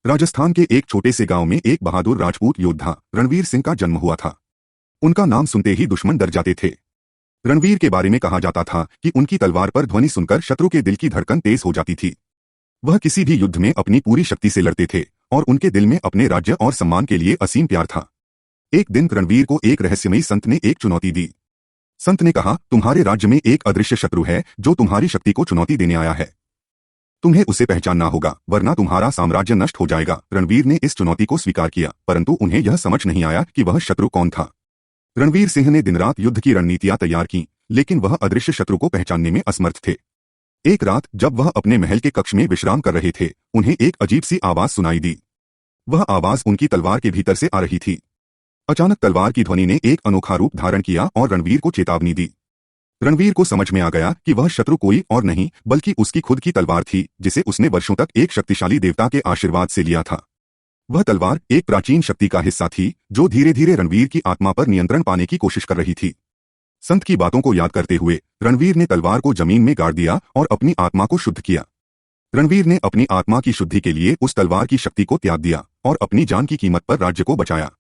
राजस्थान के एक छोटे से गांव में एक बहादुर राजपूत योद्धा रणवीर सिंह का जन्म हुआ था। उनका नाम सुनते ही दुश्मन डर जाते थे। रणवीर के बारे में कहा जाता था कि उनकी तलवार पर ध्वनि सुनकर शत्रु के दिल की धड़कन तेज हो जाती थी। वह किसी भी युद्ध में अपनी पूरी शक्ति से लड़ते थे और उनके दिल में अपने राज्य और सम्मान के लिए असीम प्यार था। एक दिन रणवीर को एक रहस्यमयी संत ने एक चुनौती दी। संत ने कहा, तुम्हारे राज्य में एक अदृश्य शत्रु है जो तुम्हारी शक्ति को चुनौती देने आया है। तुम्हें उसे पहचानना होगा, वरना तुम्हारा साम्राज्य नष्ट हो जाएगा। रणवीर ने इस चुनौती को स्वीकार किया, परंतु उन्हें यह समझ नहीं आया कि वह शत्रु कौन था। रणवीर सिंह ने दिन रात युद्ध की रणनीतियां तैयार की, लेकिन वह अदृश्य शत्रु को पहचानने में असमर्थ थे। एक रात जब वह अपने महल के कक्ष में विश्राम कर रहे थे, उन्हें एक अजीब सी आवाज सुनाई दी। वह आवाज उनकी तलवार के भीतर से आ रही थी। अचानक तलवार की ध्वनि ने एक अनोखा रूप धारण किया और रणवीर को चेतावनी दी। रणवीर को समझ में आ गया कि वह शत्रु कोई और नहीं बल्कि उसकी खुद की तलवार थी, जिसे उसने वर्षों तक एक शक्तिशाली देवता के आशीर्वाद से लिया था। वह तलवार एक प्राचीन शक्ति का हिस्सा थी जो धीरे धीरे रणवीर की आत्मा पर नियंत्रण पाने की कोशिश कर रही थी। संत की बातों को याद करते हुए रणवीर ने तलवार को जमीन में गाड़ दिया और अपनी आत्मा को शुद्ध किया। रणवीर ने अपनी आत्मा की शुद्धि के लिए उस तलवार की शक्ति को त्याग दिया और अपनी जान की कीमत पर राज्य को बचाया।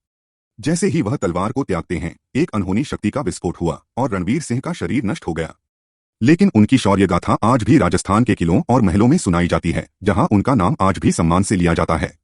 जैसे ही वह तलवार को त्यागते हैं, एक अनहोनी शक्ति का विस्फोट हुआ और रणवीर सिंह का शरीर नष्ट हो गया। लेकिन उनकी शौर्य गाथा आज भी राजस्थान के किलों और महलों में सुनाई जाती है, जहां उनका नाम आज भी सम्मान से लिया जाता है।